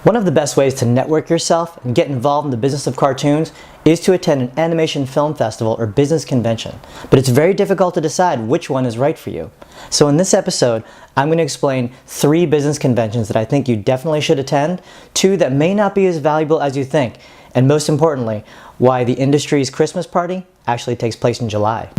One of the best ways to network yourself and get involved in the business of cartoons is to attend an animation film festival or business convention. But it's very difficult to decide which one is right for you. So in this episode, I'm going to explain 3 business conventions that I think you definitely should attend, 2 that may not be as valuable as you think, and most importantly, why the industry's Christmas party actually takes place in July.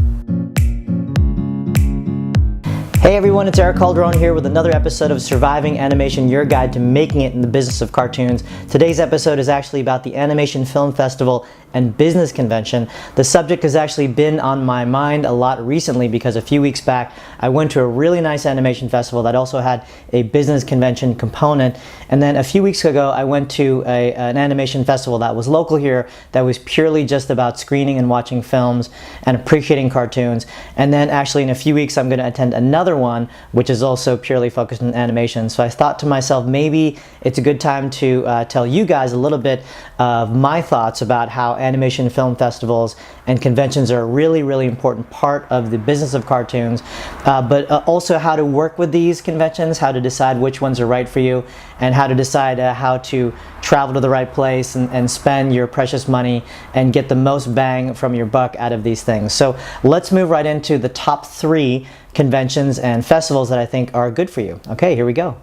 Hey everyone, it's Eric Calderon here with another episode of Surviving Animation, your guide to making it in the business of cartoons. Today's episode is actually about the Animation Film Festival and Business Convention. The subject has actually been on my mind a lot recently because a few weeks back I went to a really nice animation festival that also had a business convention component, and then a few weeks ago I went to an animation festival that was local here that was purely just about screening and watching films and appreciating cartoons. And then actually in a few weeks I'm going to attend another one which is also purely focused on animation. So I thought to myself, maybe it's a good time to tell you guys a little bit of my thoughts about how animation film festivals and conventions are a really important part of the business of cartoons, but also how to work with these conventions, how to decide which ones are right for you, and how to decide how to travel to the right place and spend your precious money and get the most bang from your buck out of these things. So let's move right into the top 3 conventions and festivals that I think are good for you. Okay, here we go.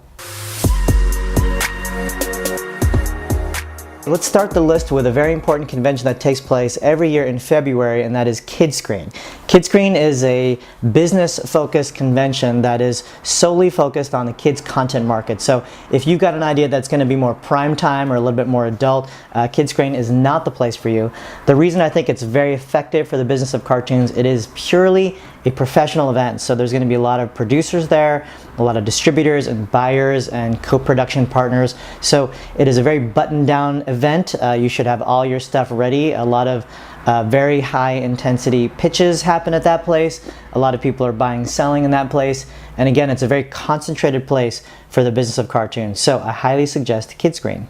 Let's start the list with a very important convention that takes place every year in February, and that is Kidscreen. Kidscreen is a business-focused convention that is solely focused on the kids content market. So if you've got an idea that's going to be more prime time or a little bit more adult, Kidscreen is not the place for you. The reason I think it's very effective for the business of cartoons, it is purely a professional event. So there's going to be a lot of producers there, a lot of distributors and buyers and co-production partners. So it is a very buttoned down event. You should have all your stuff ready. A lot of very high intensity pitches happen at that place. A lot of people are buying and selling in that place. And again, it's a very concentrated place for the business of cartoons. So I highly suggest Kidscreen.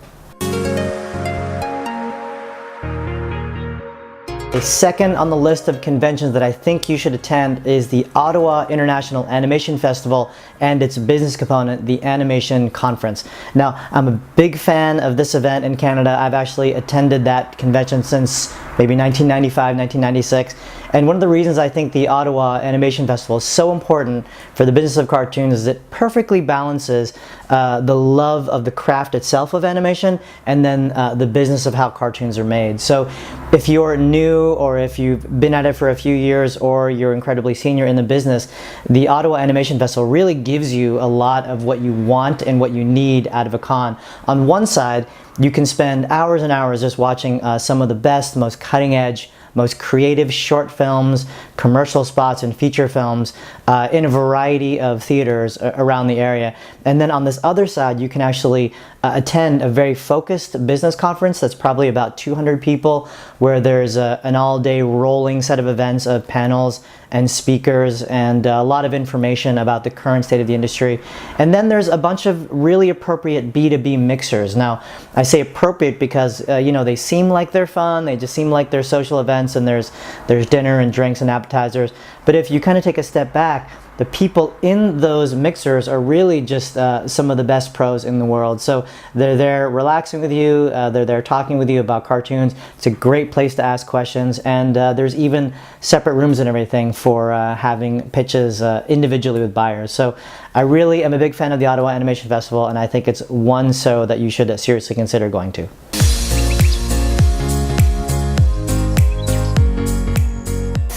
A second on the list of conventions that I think you should attend is the Ottawa International Animation Festival and its business component, the Animation Conference. Now, I'm a big fan of this event in Canada. I've actually attended that convention since maybe 1995, 1996. And one of the reasons I think the Ottawa Animation Festival is so important for the business of cartoons is it perfectly balances the love of the craft itself of animation and then the business of how cartoons are made. So if you're new or if you've been at it for a few years or you're incredibly senior in the business, the Ottawa Animation Festival really gives you a lot of what you want and what you need out of a con. On one side, you can spend hours and hours just watching some of the best, most cutting edge, most creative short films, commercial spots, and feature films in a variety of theaters around the area. And then on this other side, you can actually attend a very focused business conference that's probably about 200 people, where there's an all-day rolling set of events of panels and speakers and a lot of information about the current state of the industry. And then there's a bunch of really appropriate B2B mixers. Now, I say appropriate because you know, they seem like they're fun, they just seem like they're social events, and there's dinner and drinks and appetizers. But if you kind of take a step back, the people in those mixers are really just some of the best pros in the world. So they're there relaxing with you, they're there talking with you about cartoons. It's a great place to ask questions, and there's even separate rooms and everything for having pitches individually with buyers. So I really am a big fan of the Ottawa Animation Festival, and I think it's one so that you should seriously consider going to.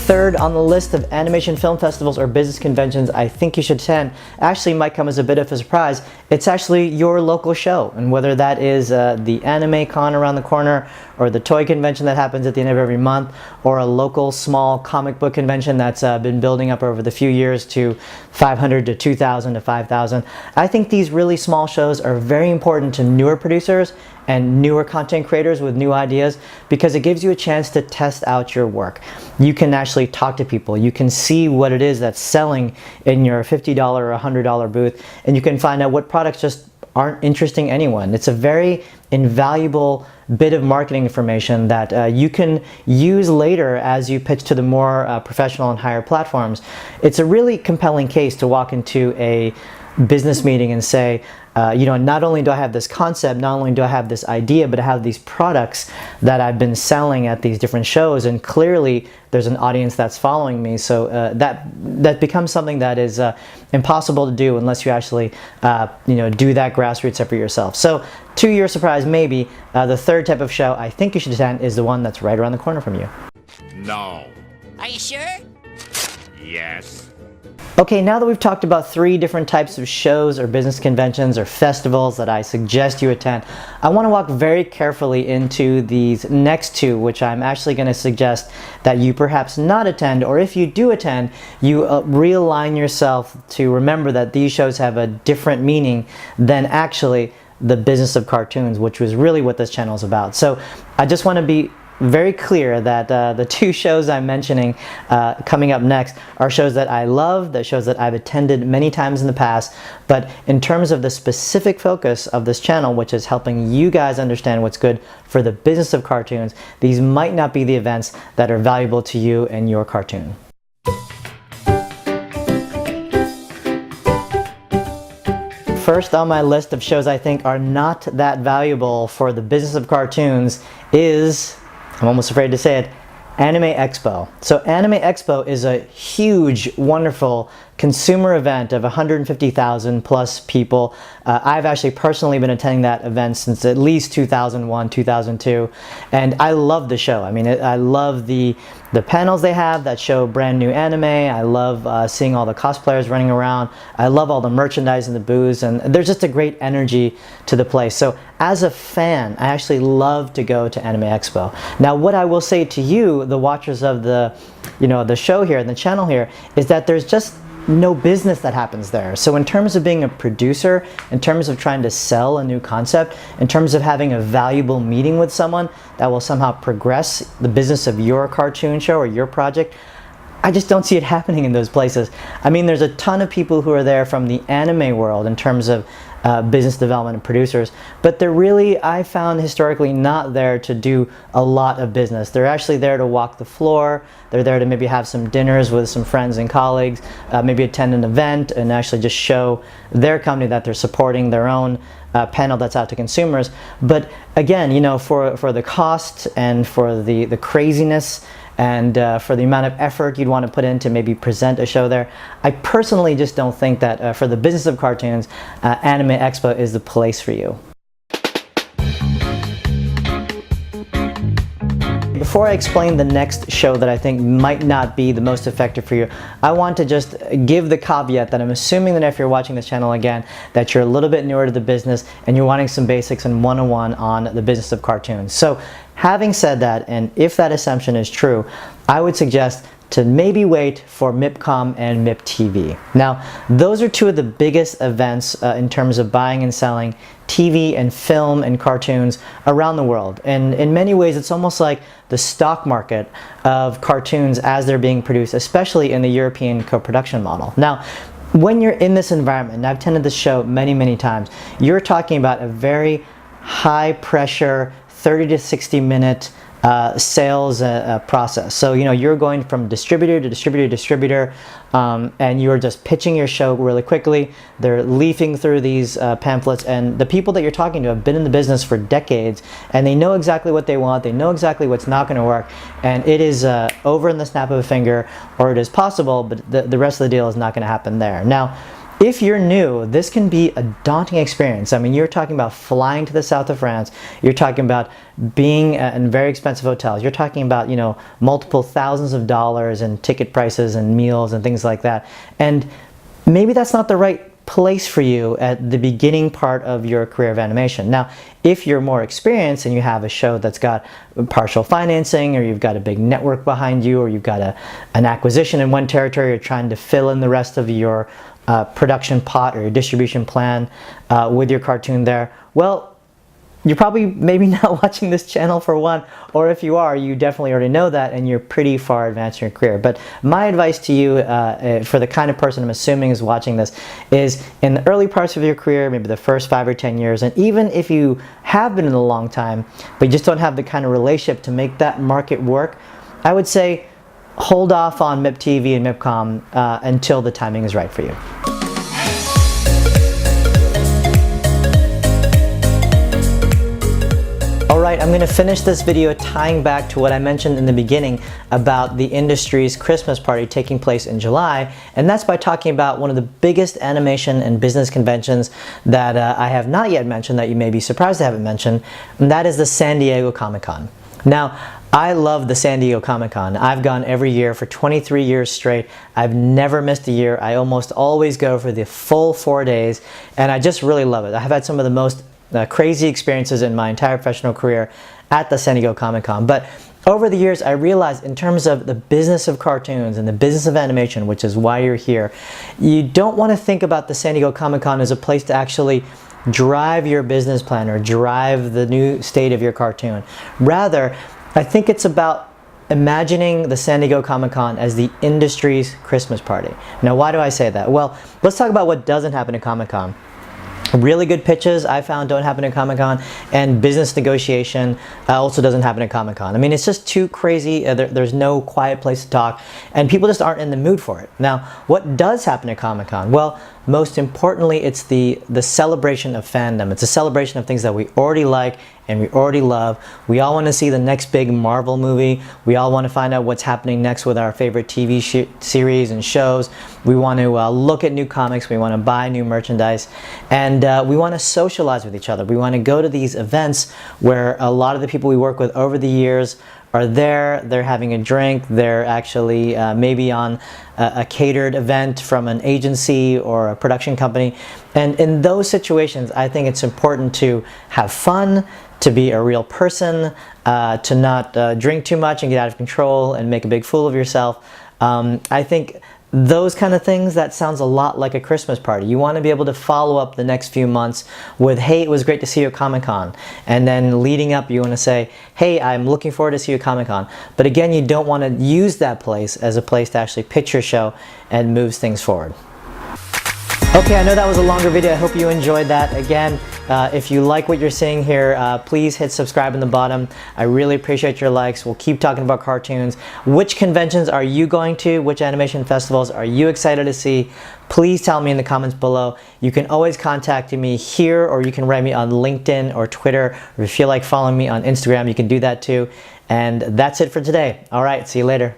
Third on the list of animation film festivals or business conventions I think you should attend actually might come as a bit of a surprise. It's actually your local show, and whether that is the Anime Con around the corner, or the toy convention that happens at the end of every month, or a local small comic book convention that's been building up over the few years to 500 to 2,000 to 5,000. I think these really small shows are very important to newer producers and newer content creators with new ideas, because it gives you a chance to test out your work. You can actually talk to people, you can see what it is that's selling in your $50 or $100 booth, and you can find out what products just aren't interesting anyone. It's a very invaluable bit of marketing information that you can use later as you pitch to the more professional and higher platforms. It's a really compelling case to walk into a business meeting and say, not only do I have this concept, not only do I have this idea, but I have these products that I've been selling at these different shows, and clearly there's an audience that's following me. So that becomes something that is impossible to do unless you actually do that grassroots effort yourself. So to your surprise, maybe the third type of show I think you should attend is the one that's right around the corner from you. No. Are you sure? Yes. Okay, now that we've talked about 3 different types of shows or business conventions or festivals that I suggest you attend, I want to walk very carefully into these next 2, which I'm actually going to suggest that you perhaps not attend, or if you do attend, you realign yourself to remember that these shows have a different meaning than actually the business of cartoons, which was really what this channel is about. So I just want to be very clear that the 2 shows I'm mentioning coming up next are shows that I love, that shows that I've attended many times in the past, but in terms of the specific focus of this channel, which is helping you guys understand what's good for the business of cartoons, these might not be the events that are valuable to you and your cartoon. First on my list of shows I think are not that valuable for the business of cartoons is, I'm almost afraid to say it, Anime Expo. So Anime Expo is a huge, wonderful consumer event of 150,000 plus people. I've actually personally been attending that event since at least 2001, 2002, and I love the show. I mean, I love the panels they have that show brand new anime. I love seeing all the cosplayers running around. I love all the merchandise and the booths, and there's just a great energy to the place. So as a fan, I actually love to go to Anime Expo. Now, what I will say to you, the watchers of the show here and the channel here, is that there's just no business that happens there. So in terms of being a producer, in terms of trying to sell a new concept, in terms of having a valuable meeting with someone that will somehow progress the business of your cartoon show or your project, I just don't see it happening in those places. I mean, there's a ton of people who are there from the anime world in terms of business development and producers, but they're really, I found historically, not there to do a lot of business. They're actually there to walk the floor. They're there to maybe have some dinners with some friends and colleagues, maybe attend an event and actually just show their company that they're supporting their own panel that's out to consumers. But again, for the cost and for the craziness and for the amount of effort you'd want to put in to maybe present a show there, I personally just don't think that for the business of cartoons, Anime Expo is the place for you. Before I explain the next show that I think might not be the most effective for you, I want to just give the caveat that I'm assuming that if you're watching this channel again, that you're a little bit newer to the business and you're wanting some basics and 101 on the business of cartoons. So having said that, and if that assumption is true, I would suggest to maybe wait for MIPCOM and MIPTV. Now, those are 2 of the biggest events in terms of buying and selling TV and film and cartoons around the world. And in many ways, it's almost like the stock market of cartoons as they're being produced, especially in the European co-production model. Now, when you're in this environment, and I've attended this show many, many times, you're talking about a very high pressure, 30 to 60 minute sales process. So you're going from distributor to distributor to distributor, and you're just pitching your show really quickly. They're leafing through these pamphlets, and the people that you're talking to have been in the business for decades, and they know exactly what they want. They know exactly what's not going to work, and it is over in the snap of a finger, or it is possible, but the rest of the deal is not going to happen there. Now, if you're new, this can be a daunting experience. I mean, you're talking about flying to the south of France. You're talking about being in very expensive hotels. You're talking about, multiple thousands of dollars in ticket prices and meals and things like that. And maybe that's not the right place for you at the beginning part of your career of animation. Now, if you're more experienced and you have a show that's got partial financing, or you've got a big network behind you, or you've got an acquisition in one territory, you're trying to fill in the rest of your production pot or your distribution plan with your cartoon there, well, you're probably maybe not watching this channel for one, or if you are, you definitely already know that and you're pretty far advanced in your career. But my advice to you, for the kind of person I'm assuming is watching this, is in the early parts of your career, maybe the first 5 or 10 years, and even if you have been in a long time, but you just don't have the kind of relationship to make that market work, I would say hold off on MIPTV and MIPCOM until the timing is right for you. Alright, I'm going to finish this video tying back to what I mentioned in the beginning about the industry's Christmas party taking place in July, and that's by talking about one of the biggest animation and business conventions that I have not yet mentioned, that you may be surprised I haven't mentioned, and that is the San Diego Comic-Con. Now, I love the San Diego Comic-Con. I've gone every year for 23 years straight. I've never missed a year. I almost always go for the full 4 days, and I just really love it. I have had some of the most crazy experiences in my entire professional career at the San Diego Comic-Con. But over the years, I realized in terms of the business of cartoons and the business of animation, which is why you're here, you don't want to think about the San Diego Comic-Con as a place to actually drive your business plan or drive the new state of your cartoon. Rather, I think it's about imagining the San Diego Comic-Con as the industry's Christmas party. Now, why do I say that? Well, let's talk about what doesn't happen at Comic-Con. Really good pitches I found don't happen at Comic-Con, and business negotiation also doesn't happen at Comic-Con. I mean, it's just too crazy. There's no quiet place to talk, and people just aren't in the mood for it. Now, what does happen at Comic-Con? Well, most importantly, it's the celebration of fandom. It's a celebration of things that we already like and we already love. We all want to see the next big Marvel movie. We all want to find out what's happening next with our favorite TV series and shows. We want to look at new comics. We want to buy new merchandise. And we want to socialize with each other. We want to go to these events where a lot of the people we work with over the years are there, they're having a drink, they're actually maybe on a catered event from an agency or a production company. And in those situations, I think it's important to have fun, to be a real person, to not drink too much and get out of control and make a big fool of yourself. I think those kind of things, that sounds a lot like a Christmas party. You want to be able to follow up the next few months with, hey, it was great to see you at Comic-Con. And then leading up, you want to say, hey, I'm looking forward to see you at Comic-Con. But again, you don't want to use that place as a place to actually pitch your show and moves things forward. Okay, I know that was a longer video. I hope you enjoyed that. Again, if you like what you're seeing here, please hit subscribe in the bottom. I really appreciate your likes. We'll keep talking about cartoons. Which conventions are you going to? Which animation festivals are you excited to see? Please tell me in the comments below. You can always contact me here, or you can write me on LinkedIn or Twitter. Or if you feel like following me on Instagram, you can do that too. And that's it for today. All right, see you later.